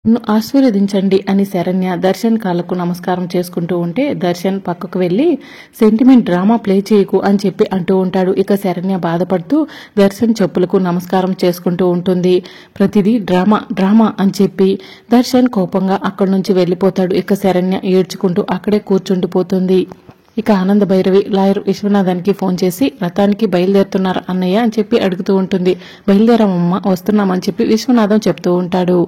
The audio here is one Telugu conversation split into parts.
నన్ను ఆశీర్వదించండి అని శరణ్య దర్శన్ కాళ్ళకు నమస్కారం చేసుకుంటూ ఉంటే దర్శన్ పక్కకు వెళ్లి సెంటిమెంట్ డ్రామా ప్లే చేయకు అని చెప్పి అంటూ ఉంటాడు. ఇక శరణ్య బాధపడుతూ దర్శన్ చెప్పులకు నమస్కారం చేసుకుంటూ ఉంటుంది. ప్రతిదీ డ్రామా డ్రామా అని చెప్పి దర్శన్ కోపంగా అక్కడి నుంచి వెళ్లిపోతాడు. ఇక శరణ్య ఏడ్చుకుంటూ అక్కడే కూర్చుండిపోతుంది. ఇక ఆనంద భైరవి లాయర్ విశ్వనాథానికి ఫోన్ చేసి రథానికి బయలుదేరుతున్నారు అన్నయ్య అని చెప్పి అడుగుతూ ఉంటుంది. బయలుదేరామమ్మా, వస్తున్నామని చెప్పి విశ్వనాథం చెప్తూ ఉంటాడు.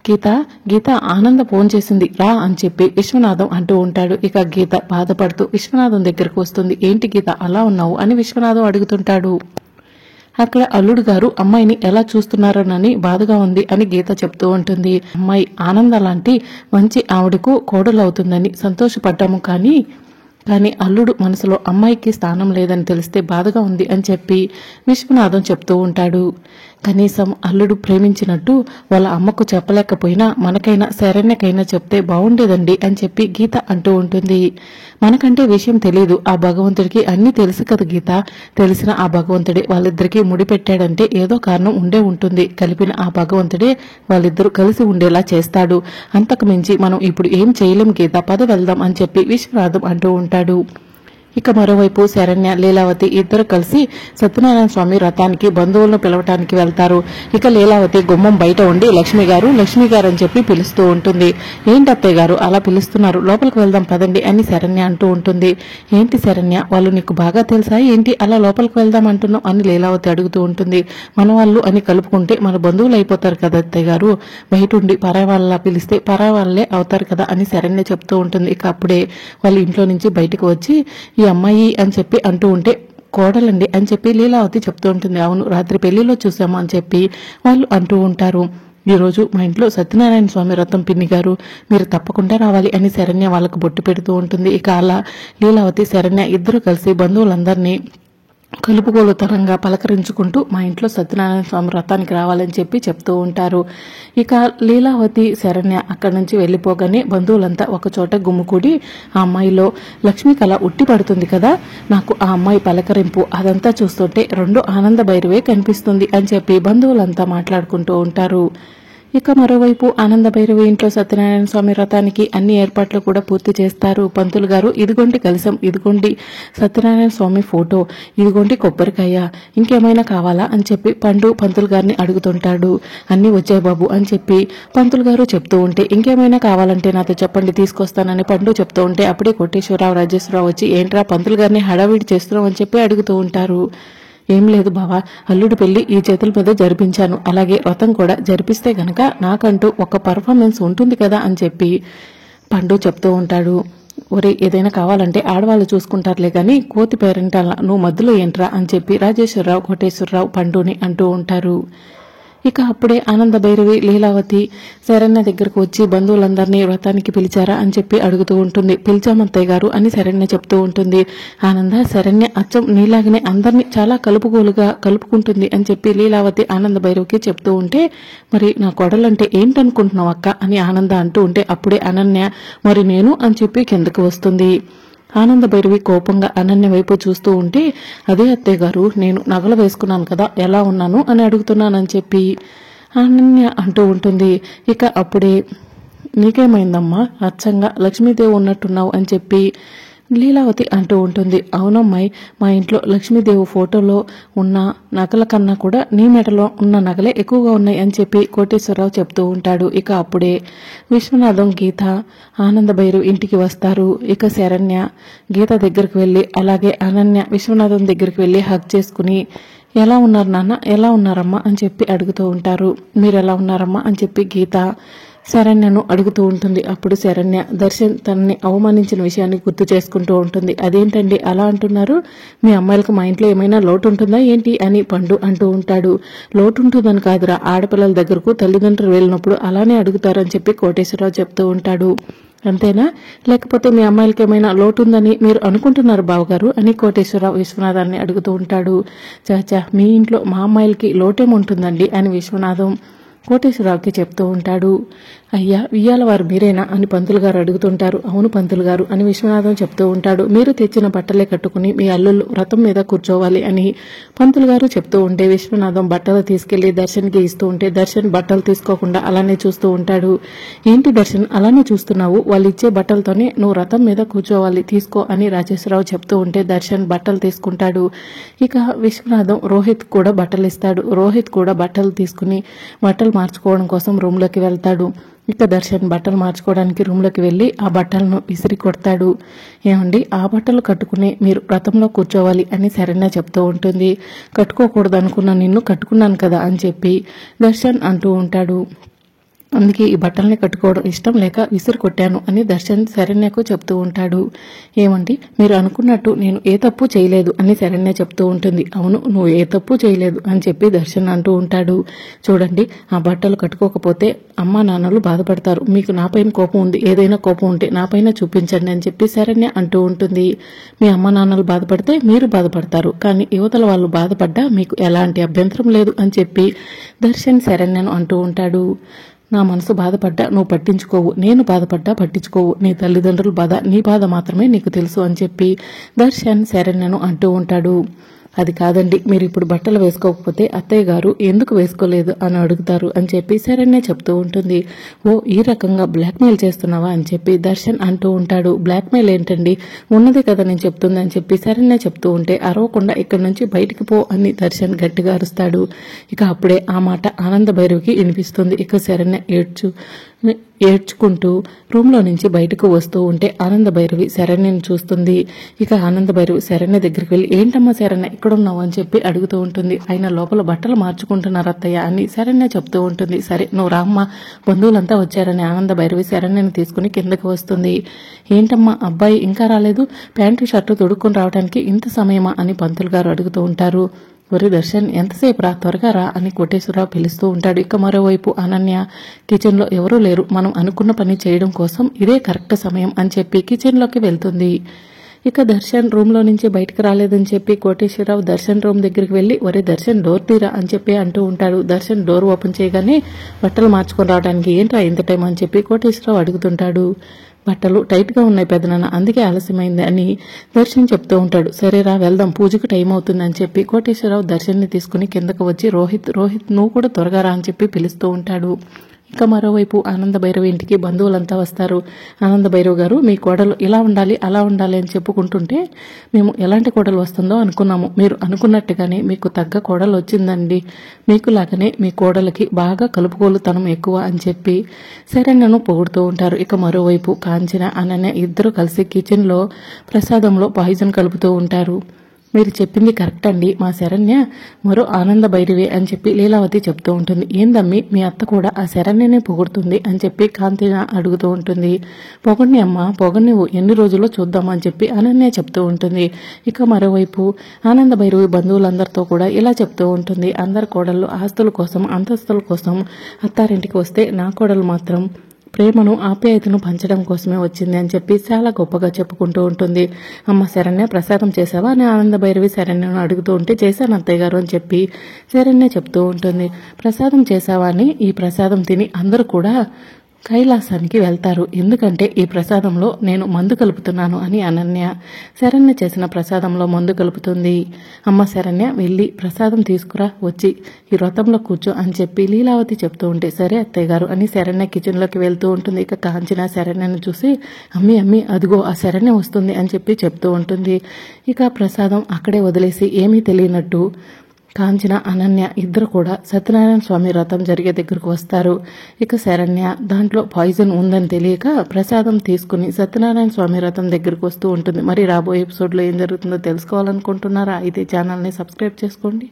గీత ఆనంద ఫోన్ చేసింది రా అని చెప్పి విశ్వనాథం అంటూ ఉంటాడు. ఇక గీత బాధపడుతూ విశ్వనాథం దగ్గరకు వస్తుంది. ఏంటి గీత అలా ఉన్నావు అని విశ్వనాథం అడుగుతుంటాడు. అక్కడ అల్లుడు గారు అమ్మాయిని ఎలా చూస్తున్నారోనని బాధగా ఉంది అని గీత చెప్తూ ఉంటుంది. అమ్మాయి ఆనంద లాంటి మంచి ఆవిడకు కోడలవుతుందని సంతోషపడ్డాము, కానీ అల్లుడు మనసులో అమ్మాయికి స్థానం లేదని తెలిస్తే బాధగా ఉంది అని చెప్పి విశ్వనాథం చెప్తూ ఉంటాడు. కనీసం అల్లుడు ప్రేమించినట్టు వాళ్ళ అమ్మకు చెప్పలేకపోయినా మనకైనా శరణ్యకైనా చెప్తే బాగుండేదండి అని చెప్పి గీత అంటూ ఉంటుంది. మనకంటే విషయం తెలియదు, ఆ భగవంతుడికి అన్నీ తెలుసు కదా గీత. తెలిసిన ఆ భగవంతుడే వాళ్ళిద్దరికీ ముడిపెట్టాడంటే ఏదో కారణం ఉండే ఉంటుంది. కలిపిన ఆ భగవంతుడే వాళ్ళిద్దరూ కలిసి ఉండేలా చేస్తాడు. అంతకు మించి మనం ఇప్పుడు ఏం చేయలేం గీత, పద వెళ్దాం అని చెప్పి విశ్వనాథం అంటూ ఉంటాడు. ఇక మరోవైపు శరణ్య లీలావతి ఇద్దరు కలిసి సత్యనారాయణ స్వామి రథానికి బంధువులను పిలవటానికి వెళ్తారు. ఇక లీలావతి గుమ్మం బయట ఉండి లక్ష్మి గారు అని చెప్పి పిలుస్తూ ఉంటుంది. ఏంటి అత్తయ్య గారు అలా పిలుస్తున్నారు, లోపలికి వెళ్దాం పదండి అని శరణ్య అంటూ ఉంటుంది. ఏంటి శరణ్య, వాళ్ళు నీకు బాగా తెలుసా ఏంటి అలా లోపలికి వెళ్దాం అంటున్నావు అని లీలావతి అడుగుతూ ఉంటుంది. మన వాళ్ళు అని కలుపుకుంటే మన బంధువులు అయిపోతారు కదా అత్తయ్య గారు, బయట ఉండి పరాయి వాళ్ళలా పిలిస్తే పరాయి వాళ్ళే అవుతారు కదా అని శరణ్య చెప్తూ ఉంటుంది. ఇక అప్పుడే వాళ్ళ ఇంట్లో నుంచి బయటకు వచ్చి ఈ అమ్మాయి అని చెప్పి అంటూ ఉంటే కోడలండి అని చెప్పి లీలావతి చెప్తూ ఉంటుంది. అవును, రాత్రి పెళ్లిలో చూసాము అని చెప్పి వాళ్ళు అంటూ ఉంటారు. ఈరోజు మా ఇంట్లో సత్యనారాయణ స్వామి వ్రతం పిన్ని గారు, మీరు తప్పకుండా రావాలి అని శరణ్య వాళ్ళకు బొట్టు పెడుతూ ఉంటుంది. ఇక అలా లీలావతి శరణ్య ఇద్దరు కలిసి బంధువులందరినీ కలుపుగోలుతరంగా పలకరించుకుంటూ మా ఇంట్లో సత్యనారాయణ స్వామి వ్రతానికి రావాలని చెప్పి చెప్తూ ఉంటారు. ఇక లీలావతి శరణ్య అక్కడి నుంచి వెళ్లిపోగానే బంధువులంతా ఒక చోట గుమ్ముకూడి ఆ అమ్మాయిలో లక్ష్మీ కళ ఉట్టి పడుతుంది కదా, నాకు ఆ అమ్మాయి పలకరింపు అదంతా చూస్తుంటే రెండు ఆనంద భైరవే కనిపిస్తుంది అని చెప్పి బంధువులంతా మాట్లాడుకుంటూ ఉంటారు. ఇక మరోవైపు ఆనంద భైరవి ఇంట్లో సత్యనారాయణ స్వామి వ్రతానికి అన్ని ఏర్పాట్లు కూడా పూర్తి చేస్తారు. పంతులు గారు ఇదిగోండి కలశం, ఇదిగోండి సత్యనారాయణ స్వామి ఫోటో, ఇదిగోండి కొబ్బరికాయ, ఇంకేమైనా కావాలా అని చెప్పి పంతులు గారిని అడుగుతుంటాడు. అన్ని వచ్చాయి బాబు అని చెప్పి పంతులు గారు చెప్తూ ఉంటే ఇంకేమైనా కావాలంటే నాతో చెప్పండి తీసుకొస్తానని చెప్తూ ఉంటే అప్పుడే కోటేశ్వరరావు రాజేశ్వరరావు వచ్చి ఏంట్రా పంతులు గారిని హడావిడి చేస్తున్నాం అని చెప్పి అడుగుతూ ఉంటారు. ఏం లేదు బావా, అల్లుడు పెళ్లి ఈ చేతుల మీద జరిపించాను, అలాగే వ్రతం కూడా జరిపిస్తే గనక నాకంటూ ఒక పర్ఫార్మెన్స్ ఉంటుంది కదా అని చెప్పి చెప్తూ ఉంటాడు. ఒరే ఏదైనా కావాలంటే ఆడవాళ్ళు చూసుకుంటారులే కానీ కోతి పేరెంటాల నువ్వు మధ్యలో ఏంట్రా అని చెప్పి రాజేశ్వరరావు కోటేశ్వరరావు పండుని అంటూ ఉంటారు. ఇక అప్పుడే ఆనంద భైరవి లీలావతి శరణ్య దగ్గరకు వచ్చి బంధువులందరినీ వ్రతానికి పిలిచారా అని చెప్పి అడుగుతూ ఉంటుంది. పిలిచామత్తయ్య గారు అని శరణ్య చెప్తూ ఉంటుంది. ఆనంద శరణ్య అచ్చం నీలాగనే అందరినీ చాలా కలుపుకుంటుంది అని చెప్పి లీలావతి ఆనంద భైరవికి చెప్తూ ఉంటే మరి నా కొడలంటే ఏంటనుకుంటున్నావు అక్క అని ఆనంద అంటూ ఉంటే అప్పుడే అనన్య మరి నేను అని చెప్పి కిందకు వస్తుంది. ఆనంద భైరవి కోపంగా అనన్య వైపు చూస్తూ ఉంటే అదే అత్తయ్య గారు నేను నగలు వేసుకున్నాను కదా ఎలా ఉన్నాను అని అడుగుతున్నానని చెప్పి అనన్య అంటూ ఉంటుంది. ఇక అప్పుడే నీకేమైందమ్మా, అచ్చంగా లక్ష్మీదేవి ఉన్నట్టున్నావు అని చెప్పి లీలావతి అంటూ ఉంటుంది. అవునమ్మాయి, మా ఇంట్లో లక్ష్మీదేవి ఫోటోలో ఉన్న నగల కన్నా కూడా నీ మెడలో ఉన్న నగలే ఎక్కువగా ఉన్నాయి అని చెప్పి కోటేశ్వరరావు చెప్తూ ఉంటాడు. ఇక అప్పుడే విశ్వనాథం గీత ఆనంద భైరవ్ ఇంటికి వస్తారు. ఇక శరణ్య గీత దగ్గరికి వెళ్ళి అలాగే అనన్య విశ్వనాథం దగ్గరికి వెళ్ళి హగ్ చేసుకుని ఎలా ఉన్నారు నాన్న, ఎలా ఉన్నారమ్మా అని చెప్పి అడుగుతూ ఉంటారు. మీరు ఎలా ఉన్నారమ్మా అని చెప్పి గీత శరణ్యను అడుగుతూ ఉంటుంది. అప్పుడు శరణ్య దర్శన్ తనని అవమానించిన విషయాన్ని గుర్తు చేసుకుంటూ ఉంటుంది. అదేంటండి అలా అంటున్నారు, మీ అమ్మాయిలకు మా ఇంట్లో ఏమైనా లోటు ఉంటుందా ఏంటి అని అంటూ ఉంటాడు. లోటు ఉంటుందని కాదురా, ఆడపిల్లల దగ్గరకు తల్లిదండ్రులు వెళ్ళినప్పుడు అలానే అడుగుతారని చెప్పి కోటేశ్వరరావు చెప్తూ ఉంటాడు. అంతేనా, లేకపోతే మీ అమ్మాయిలకి ఏమైనా లోటు ఉందని మీరు అనుకుంటున్నారు బావగారు అని కోటేశ్వరరావు విశ్వనాథాన్ని అడుగుతూ ఉంటాడు. చాచా మీ ఇంట్లో మా అమ్మాయిలకి లోటేముంటుందండి అని విశ్వనాథం కోటేశ్వరరావుకి చెప్తూ ఉంటాడు. అయ్యా, ఇయ్యాల వారు మీరేనా అని పంతులు గారు అడుగుతుంటారు. అవును పంతులు గారు అని విశ్వనాథం చెప్తూ ఉంటాడు. మీరు తెచ్చిన బట్టలే కట్టుకుని మీ అల్లుళ్ళు వ్రతం మీద కూర్చోవాలి అని పంతులు గారు చెప్తూ ఉంటే విశ్వనాథం బట్టలు తీసుకెళ్లి దర్శన్కి ఇస్తూ ఉంటే దర్శన్ బట్టలు తీసుకోకుండా అలానే చూస్తూ ఉంటాడు. ఏంటి దర్శన్ అలానే చూస్తున్నావు? వాళ్ళు ఇచ్చే బట్టలతోనే నువ్వు వ్రతం మీద కూర్చోవాలి, తీసుకో అని రాజేశ్వరరావు చెప్తూ ఉంటే దర్శన్ బట్టలు తీసుకుంటాడు. ఇక విశ్వనాథం రోహిత్ కూడా బట్టలు ఇస్తాడు. రోహిత్ కూడా బట్టలు తీసుకుని బట్టలు మార్చుకోవడం కోసం రూమ్లోకి వెళ్తాడు. ఇక దర్శన్ బట్టలు మార్చుకోవడానికి రూమ్లోకి వెళ్ళి ఆ బట్టలను విసిరి కొడతాడు. ఏమండి, ఆ బట్టలు కట్టుకుని మీరు వ్రతంలో కూర్చోవాలి అని శరణ్య చెప్తూ ఉంటుంది. కట్టుకోకూడదు అనుకున్న నిన్ను కట్టుకున్నాను కదా అని చెప్పి దర్శన్ అంటూ ఉంటాడు. అందుకే ఈ బట్టల్ని కట్టుకోవడం ఇష్టం లేక విసిరి కొట్టాను అని దర్శన్ శరణ్యకు చెప్తూ ఉంటాడు. ఏమండి, మీరు అనుకున్నట్టు నేను ఏ తప్పు చేయలేదు అని శరణ్య చెప్తూ ఉంటుంది. అవును, నువ్వు ఏ తప్పు చేయలేదు అని చెప్పి దర్శన్ అంటూ ఉంటాడు. చూడండి, ఆ బట్టలు కట్టుకోకపోతే అమ్మా నాన్నలు బాధపడతారు. మీకు నాపైన కోపం ఉంది, ఏదైనా కోపం ఉంటే నాపైన చూపించండి అని చెప్పి శరణ్య అంటూ ఉంటుంది. మీ అమ్మా నాన్నలు బాధపడితే మీరు బాధపడతారు, కానీ యువతల వాళ్ళు బాధపడ్డా మీకు ఎలాంటి అభ్యంతరం లేదు అని చెప్పి దర్శన్ శరణ్యను అంటూ ఉంటాడు. నా మనసు బాధపడ్డా నువ్వు పట్టించుకోవు, నేను బాధపడ్డా పట్టించుకోవు, నీ తల్లిదండ్రుల బాధ నీ బాధ మాత్రమే నీకు తెలుసు అని చెప్పి దర్శన్ శరణ్యను అంటూ ఉంటాడు. అది కాదండి, మీరు ఇప్పుడు బట్టలు వేసుకోకపోతే అత్తయ్య గారు ఎందుకు వేసుకోలేదు అని అడుగుతారు అని చెప్పి శరణ్య చెప్తూ ఉంటుంది. ఓ, ఈ రకంగా బ్లాక్మెయిల్ చేస్తున్నావా అని చెప్పి దర్శన్ అంటూ ఉంటాడు. బ్లాక్మెయిల్ ఏంటండి, ఉన్నది కదా నేను చెప్తుంది అని చెప్పి శరణ్య చెప్తూ ఉంటే అరవకుండా ఇక్కడి నుంచి బయటికి పో అని దర్శన్ గట్టిగా అరుస్తాడు. ఇక అప్పుడే ఆ మాట ఆనంద భైరవికి వినిపిస్తుంది. ఇక శరణ్య ఏడ్చుకుంటూ రూమ్లో నుంచి బయటకు వస్తూ ఉంటే ఆనంద భైరవి శరణ్యను చూస్తుంది. ఇక ఆనంద భైరవి శరణ్య దగ్గరికి వెళ్ళి ఏంటమ్మా శరణ్య ఇక్కడ ఉన్నావు అని చెప్పి అడుగుతూ ఉంటుంది. ఆయన లోపల బట్టలు మార్చుకుంటున్నారు అత్తయ్య అని శరణ్య చెప్తూ ఉంటుంది. సరే నువ్వు రామ్మ, బంధువులంతా వచ్చారని ఆనంద భైరవి శరణ్యను తీసుకుని కిందకి వస్తుంది. ఏంటమ్మా అబ్బాయి ఇంకా రాలేదు, ప్యాంటు షర్టు తొడుక్కొని రావడానికి ఇంత సమయమా అని పంతులు గారు అడుగుతూ ఉంటారు. ఒరే దర్శన్, ఎంతసేపు రా, త్వరగా రా అని కోటేశ్వరరావు పిలుస్తూ ఉంటాడు. ఇక మరోవైపు అనన్య కిచెన్లో ఎవరూ లేరు, మనం అనుకున్న పని చేయడం కోసం ఇదే కరెక్ట్ సమయం అని చెప్పి కిచెన్లోకి వెళ్తుంది. ఇక దర్శన్ రూమ్లో నుంచి బయటకు రాలేదని చెప్పి కోటేశ్వరరావు దర్శన్ రూమ్ దగ్గరికి వెళ్ళి ఒరే దర్శన్ డోర్ తీరా అని చెప్పి అంటూ ఉంటాడు. దర్శన్ డోర్ ఓపెన్ చేయగానే బట్టలు మార్చుకొని రావడానికి ఏంట్రా ఇంత టైం అని చెప్పి కోటేశ్వరరావు అడుగుతుంటాడు. బట్టలు టైట్గా ఉన్నాయి పెదనాన్న, అందుకే ఆలస్యమైంది అని దర్శన్ చెప్తూ ఉంటాడు. సరేరా వెళ్దాం, పూజకు టైం అవుతుంది అని చెప్పి కోటేశ్వరరావు దర్శన్ని తీసుకుని కిందకు వచ్చి రోహిత్ నువ్వు కూడా త్వరగా రా అని చెప్పి పిలుస్తూ ఉంటాడు. ఇక మరోవైపు ఆనంద భైరవి ఇంటికి బంధువులంతా వస్తారు. ఆనంద భైరవ్ గారు, మీ కోడలు ఇలా ఉండాలి అలా ఉండాలి అని చెప్పుకుంటుంటే మేము ఎలాంటి కోడలు వస్తుందో అనుకున్నాము, మీరు అనుకున్నట్టుగానే మీకు తగ్గ కోడలు వచ్చిందండి, మీకులాగానే మీ కోడలకి బాగా కలుపుకోలుతనం ఎక్కువ అని చెప్పి శరణ్యను పొగుడుతూ ఉంటారు. ఇక మరోవైపు కాంచన అనన్య ఇద్దరు కలిసి కిచెన్లో ప్రసాదంలో పాయిజన్ కలుపుతూ ఉంటారు. మీరు చెప్పింది కరెక్ట్ అండి, మా శరణ్య మరో ఆనంద భైరవి అని చెప్పి లీలావతి చెప్తూ ఉంటుంది. ఏందమ్మి, మీ అత్త కూడా ఆ శరణ్యనే పొగుడుతుంది అని చెప్పి కాంతిన అడుగుతూ ఉంటుంది. పొగడ్ని అమ్మ, పొగడ్నివ్వు, ఎన్ని రోజుల్లో చూద్దామని చెప్పి అనన్య చెప్తూ ఉంటుంది. ఇక మరోవైపు ఆనంద భైరవి బంధువులందరితో కూడా ఇలా చెప్తూ ఉంటుంది. అందరి కోడళ్ళు ఆస్తుల కోసం అంతస్తుల కోసం అత్తారింటికి వస్తే నా కోడలు మాత్రం ప్రేమను ఆప్యాయతను పంచడం కోసమే వచ్చింది అని చెప్పి చాలా గొప్పగా చెప్పుకుంటూ ఉంటుంది. అమ్మ శరణ్య, ప్రసాదం చేసావా అని ఆనంద భైరవి శరణ్యను అడుగుతూ ఉంటే చేశాను అత్తయ్య గారు అని చెప్పి శరణ్య చెప్తూ ఉంటుంది. ప్రసాదం చేసావా అని ఈ ప్రసాదం తిని అందరూ కూడా కైలాసానికి వెళ్తారు, ఎందుకంటే ఈ ప్రసాదంలో నేను మందు కలుపుతున్నాను అని అనన్య శరణ్య చేసిన ప్రసాదంలో మందు కలుపుతుంది. అమ్మ శరణ్య వెళ్ళి ప్రసాదం తీసుకురా, వచ్చి ఈ వ్రతంలో కూర్చో అని చెప్పి లీలావతి చెప్తూ ఉంటే సరే అత్తయ్య గారు అని శరణ్య కిచెన్లోకి వెళ్తూ ఉంటుంది. ఇక కాంచన శరణ్యను చూసి అమ్మి అదిగో ఆ శరణ్య వస్తుంది అని చెప్పి చెప్తూ ఉంటుంది. ఇక ప్రసాదం అక్కడే వదిలేసి ఏమీ తెలియనట్టు కాంచన అనన్య ఇద్దరు కూడా సత్యనారాయణ స్వామి వ్రతం జరిగే దగ్గరకు వస్తారు. ఇక శరణ్య దాంట్లో పాయిజన్ ఉందని తెలియక ప్రసాదం తీసుకుని సత్యనారాయణ స్వామి వ్రతం దగ్గరకు వస్తూ ఉంటుంది. మరి రాబోయే ఎపిసోడ్లో ఏం జరుగుతుందో తెలుసుకోవాలనుకుంటున్నారా? అయితే ఛానల్ని సబ్స్క్రైబ్ చేసుకోండి.